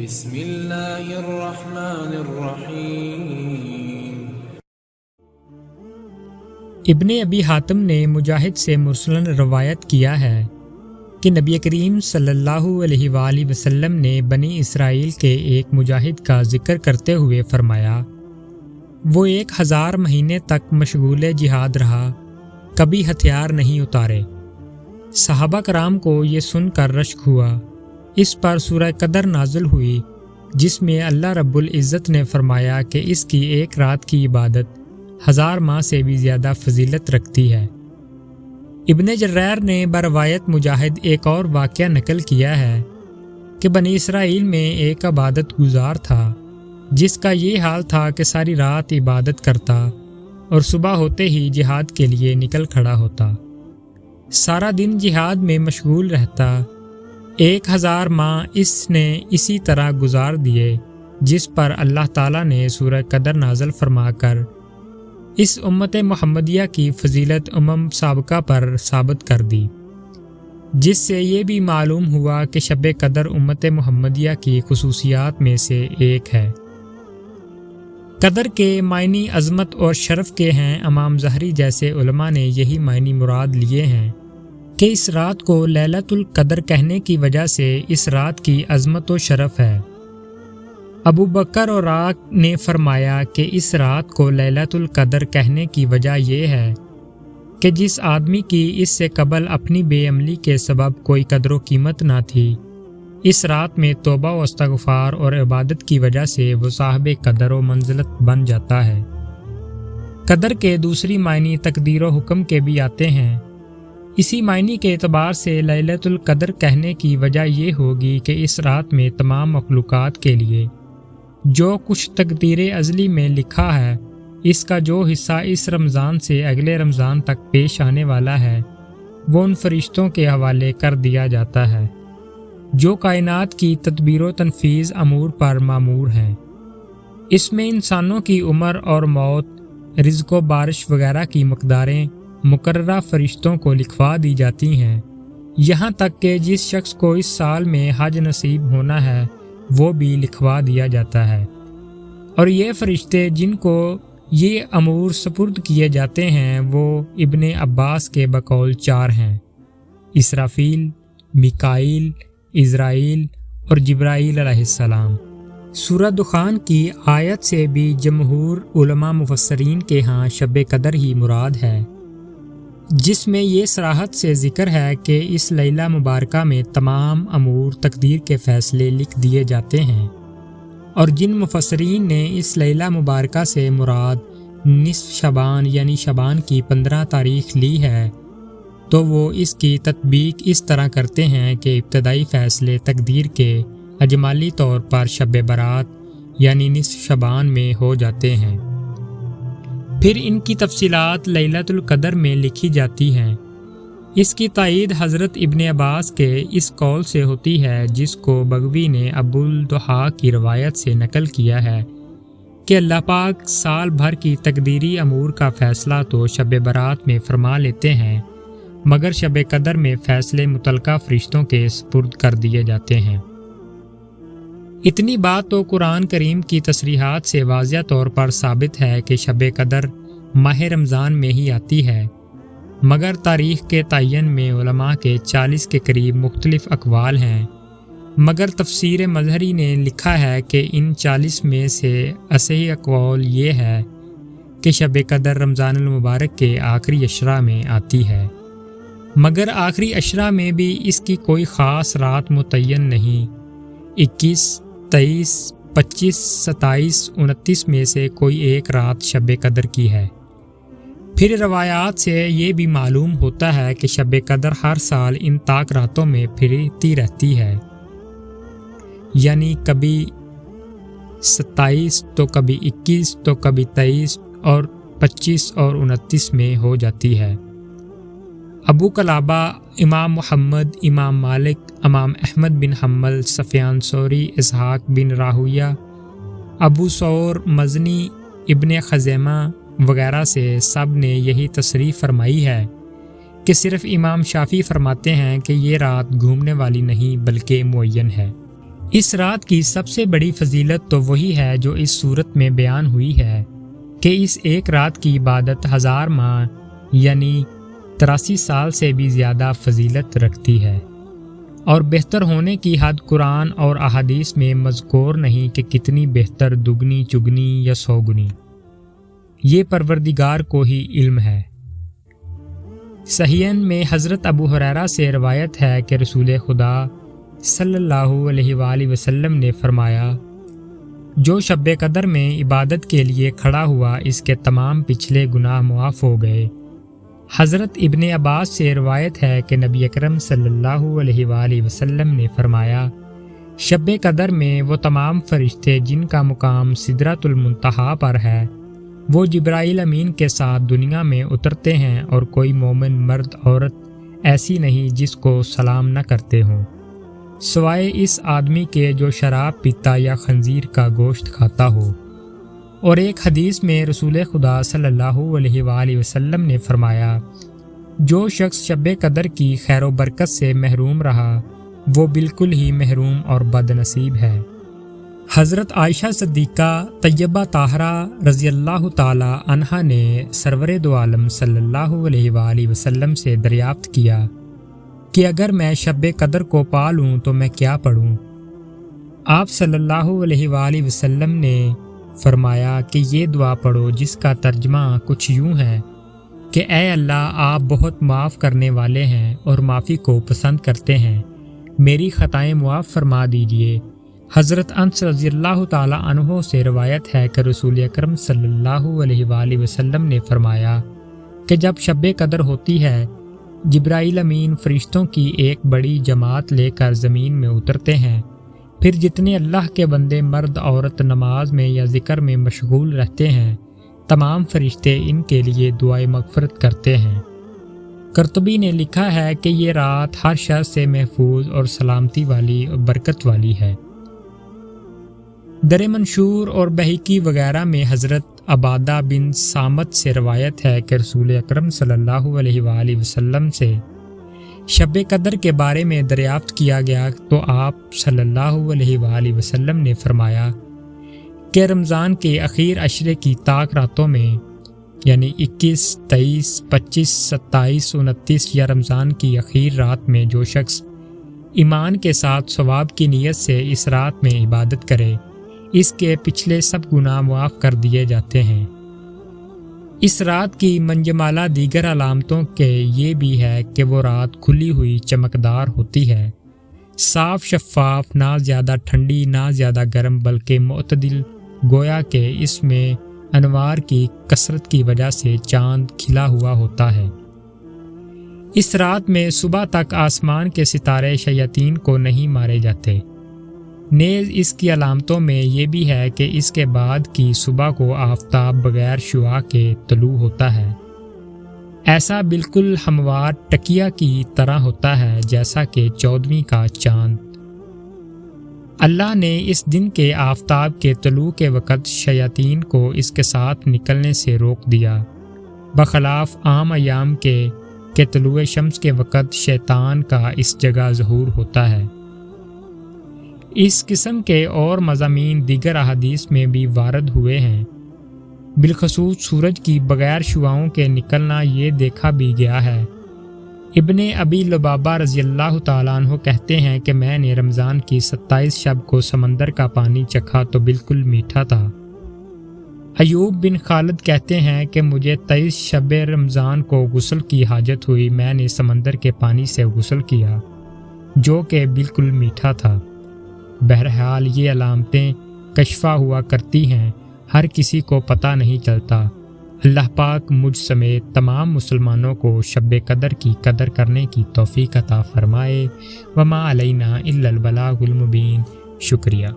بسم اللہ الرحمن الرحیم۔ ابن ابی حاتم نے مجاہد سے مرسلاً روایت کیا ہے کہ نبی کریم صلی اللہ علیہ وآلہ وسلم نے بنی اسرائیل کے ایک مجاہد کا ذکر کرتے ہوئے فرمایا، وہ 1000 مہینے تک مشغول جہاد رہا، کبھی ہتھیار نہیں اتارے۔ صحابہ کرام کو یہ سن کر رشک ہوا۔ اس پر سورہ قدر نازل ہوئی، جس میں اللہ رب العزت نے فرمایا کہ اس کی ایک رات کی عبادت 1000 ماہ سے بھی زیادہ فضیلت رکھتی ہے۔ ابن جریر نے بروایت مجاہد ایک اور واقعہ نقل کیا ہے کہ بنی اسرائیل میں ایک عبادت گزار تھا جس کا یہ حال تھا کہ ساری رات عبادت کرتا اور صبح ہوتے ہی جہاد کے لیے نکل کھڑا ہوتا، سارا دن جہاد میں مشغول رہتا۔ 1000 ماہ اس نے اسی طرح گزار دیے، جس پر اللہ تعالیٰ نے سورہ قدر نازل فرما کر اس امت محمدیہ کی فضیلت سابقہ پر ثابت کر دی، جس سے یہ بھی معلوم ہوا کہ شب قدر امت محمدیہ کی خصوصیات میں سے ایک ہے۔ قدر کے معنی عظمت اور شرف کے ہیں۔ امام ظہری جیسے علماء نے یہی معنی مراد لیے ہیں کہ اس رات کو لیلۃ القدر کہنے کی وجہ سے اس رات کی عظمت و شرف ہے۔ ابو بکر اور راق نے فرمایا کہ اس رات کو لیلۃ القدر کہنے کی وجہ یہ ہے کہ جس آدمی کی اس سے قبل اپنی بے عملی کے سبب کوئی قدر و قیمت نہ تھی، اس رات میں توبہ و استغفار اور عبادت کی وجہ سے وہ صاحب قدر و منزلت بن جاتا ہے۔ قدر کے دوسری معنی تقدیر و حکم کے بھی آتے ہیں۔ اسی معنی کے اعتبار سے لیلۃ القدر کہنے کی وجہ یہ ہوگی کہ اس رات میں تمام مخلوقات کے لیے جو کچھ تقدیر ازلی میں لکھا ہے، اس کا جو حصہ اس رمضان سے اگلے رمضان تک پیش آنے والا ہے، وہ ان فرشتوں کے حوالے کر دیا جاتا ہے جو کائنات کی تدبیر و تنفیذ امور پر مامور ہیں۔ اس میں انسانوں کی عمر اور موت، رزق و بارش وغیرہ کی مقداریں مقررہ فرشتوں کو لکھوا دی جاتی ہیں، یہاں تک کہ جس شخص کو اس سال میں حج نصیب ہونا ہے وہ بھی لکھوا دیا جاتا ہے۔ اور یہ فرشتے جن کو یہ امور سپرد کیے جاتے ہیں وہ ابن عباس کے بقول 4 ہیں: اسرافیل، میکائیل، عزرائیل اور جبرائیل علیہ السلام۔ سورہ دخان کی آیت سے بھی جمہور علماء مفسرین کے ہاں شب قدر ہی مراد ہے، جس میں یہ صراحت سے ذکر ہے کہ اس لیلہ مبارکہ میں تمام امور تقدیر کے فیصلے لکھ دیے جاتے ہیں۔ اور جن مفسرین نے اس لیلہ مبارکہ سے مراد نصف شعبان یعنی شعبان کی 15 تاریخ لی ہے، تو وہ اس کی تطبیق اس طرح کرتے ہیں کہ ابتدائی فیصلے تقدیر کے اجمالی طور پر شب برات یعنی نصف شعبان میں ہو جاتے ہیں، پھر ان کی تفصیلات لیلۃ القدر میں لکھی جاتی ہیں۔ اس کی تائید حضرت ابن عباس کے اس قول سے ہوتی ہے، جس کو بغوی نے ابو الضحیٰ کی روایت سے نقل کیا ہے کہ اللہ پاک سال بھر کی تقدیری امور کا فیصلہ تو شب برات میں فرما لیتے ہیں، مگر شب قدر میں فیصلے متعلقہ فرشتوں کے سپرد کر دیے جاتے ہیں۔ اتنی بات تو قرآن کریم کی تصریحات سے واضح طور پر ثابت ہے کہ شب قدر ماہ رمضان میں ہی آتی ہے، مگر تاریخ کے تعین میں علماء کے 40 کے قریب مختلف اقوال ہیں، مگر تفسیر مظہری نے لکھا ہے کہ ان 40 میں سے اصح اقوال یہ ہے کہ شب قدر رمضان المبارک کے آخری عشرہ میں آتی ہے، مگر آخری عشرہ میں بھی اس کی کوئی خاص رات متعین نہیں۔ 21، 23، 25، 27، 29 میں سے کوئی ایک رات شب قدر کی ہے۔ پھر روایات سے یہ بھی معلوم ہوتا ہے کہ شب قدر ہر سال ان طاق راتوں میں پھرتی رہتی ہے، یعنی کبھی 27 تو کبھی 21 تو کبھی 23 اور 25 اور 29 میں ہو جاتی ہے۔ ابو قلابہ، امام محمد، امام مالک، امام احمد بن حنبل، سفیان ثوری، اسحاق بن راہویہ، ابو ثور مزنی، ابن خزیمہ وغیرہ سے سب نے یہی تصریح فرمائی ہے کہ صرف امام شافعی فرماتے ہیں کہ یہ رات گھومنے والی نہیں بلکہ معین ہے۔ اس رات کی سب سے بڑی فضیلت تو وہی ہے جو اس صورت میں بیان ہوئی ہے کہ اس ایک رات کی عبادت 1000 ماہ یعنی 83 سال سے بھی زیادہ فضیلت رکھتی ہے، اور بہتر ہونے کی حد قرآن اور احادیث میں مذکور نہیں کہ کتنی بہتر، دگنی، چگنی یا 100 گنی، یہ پروردگار کو ہی علم ہے۔ صحیحین میں حضرت ابو ہریرہ سے روایت ہے کہ رسول خدا صلی اللہ علیہ وآلہ وسلم نے فرمایا، جو شب قدر میں عبادت کے لیے کھڑا ہوا اس کے تمام پچھلے گناہ معاف ہو گئے۔ حضرت ابن عباس سے روایت ہے کہ نبی اکرم صلی اللہ علیہ وآلہ وسلم نے فرمایا، شب قدر میں وہ تمام فرشتے جن کا مقام سدرۃ المنتہا پر ہے، وہ جبرائیل امین کے ساتھ دنیا میں اترتے ہیں، اور کوئی مومن مرد عورت ایسی نہیں جس کو سلام نہ کرتے ہوں، سوائے اس آدمی کے جو شراب پیتا یا خنزیر کا گوشت کھاتا ہو۔ اور ایک حدیث میں رسول خدا صلی اللہ علیہ وآلہ وسلم نے فرمایا، جو شخص شب قدر کی خیر و برکت سے محروم رہا وہ بالکل ہی محروم اور بد نصیب ہے۔ حضرت عائشہ صدیقہ طیبہ طاہرہ رضی اللہ تعالی عنہا نے سرور دو عالم صلی اللہ علیہ وآلہ وسلم سے دریافت کیا کہ اگر میں شب قدر کو پا لوں تو میں کیا پڑھوں؟ آپ صلی اللہ علیہ وآلہ وسلم نے فرمایا کہ یہ دعا پڑھو، جس کا ترجمہ کچھ یوں ہے کہ اے اللہ، آپ بہت معاف کرنے والے ہیں اور معافی کو پسند کرتے ہیں، میری خطائیں معاف فرما دیجئے۔ حضرت انس رضی اللہ تعالی عنہ سے روایت ہے کہ رسول اکرم صلی اللہ علیہ وآلہ وسلم نے فرمایا کہ جب شب قدر ہوتی ہے، جبرائیل امین فرشتوں کی ایک بڑی جماعت لے کر زمین میں اترتے ہیں، پھر جتنے اللہ کے بندے مرد عورت نماز میں یا ذکر میں مشغول رہتے ہیں، تمام فرشتے ان کے لیے دعائے مغفرت کرتے ہیں۔ قرطبی نے لکھا ہے کہ یہ رات ہر شر سے محفوظ اور سلامتی والی اور برکت والی ہے۔ در منشور اور بہقی وغیرہ میں حضرت عبادہ بن صامت سے روایت ہے کہ رسول اکرم صلی اللہ علیہ وآلہ وسلم سے شب قدر کے بارے میں دریافت کیا گیا تو آپ صلی اللہ علیہ وآلہ وسلم نے فرمایا کہ رمضان کے اخیر عشرے کی طاق راتوں میں یعنی 21، 23، 25، 27، 29 یا رمضان کی اخیر رات میں جو شخص ایمان کے ساتھ ثواب کی نیت سے اس رات میں عبادت کرے، اس کے پچھلے سب گناہ معاف کر دیے جاتے ہیں۔ اس رات کی منجمالہ دیگر علامتوں کے یہ بھی ہے کہ وہ رات کھلی ہوئی چمکدار ہوتی ہے، صاف شفاف، نہ زیادہ ٹھنڈی نہ زیادہ گرم، بلکہ معتدل، گویا کہ اس میں انوار کی کثرت کی وجہ سے چاند کھلا ہوا ہوتا ہے۔ اس رات میں صبح تک آسمان کے ستارے شیاطین کو نہیں مارے جاتے۔ نیز اس کی علامتوں میں یہ بھی ہے کہ اس کے بعد کی صبح کو آفتاب بغیر شعاع کے طلوع ہوتا ہے، ایسا بالکل ہموار ٹکیا کی طرح ہوتا ہے جیسا کہ 14ویں کا چاند۔ اللہ نے اس دن کے آفتاب کے طلوع کے وقت شیاطین کو اس کے ساتھ نکلنے سے روک دیا، بخلاف عام ایام کے کہ طلوع شمس کے وقت شیطان کا اس جگہ ظہور ہوتا ہے۔ اس قسم کے اور مضامین دیگر احادیث میں بھی وارد ہوئے ہیں، بالخصوص سورج کی بغیر شعاؤں کے نکلنا یہ دیکھا بھی گیا ہے۔ ابن ابی لبابہ رضی اللہ تعالیٰ عنہ کہتے ہیں کہ میں نے رمضان کی 27 شب کو سمندر کا پانی چکھا تو بالکل میٹھا تھا۔ ایوب بن خالد کہتے ہیں کہ مجھے 23 شب رمضان کو غسل کی حاجت ہوئی، میں نے سمندر کے پانی سے غسل کیا جو کہ بالکل میٹھا تھا۔ بہرحال یہ علامتیں کشفہ ہوا کرتی ہیں، ہر کسی کو پتہ نہیں چلتا۔ اللہ پاک مجھ سمیت تمام مسلمانوں کو شب قدر کی قدر کرنے کی توفیق عطا فرمائے۔ وما علینا الا البلاغ المبین۔ شکریہ۔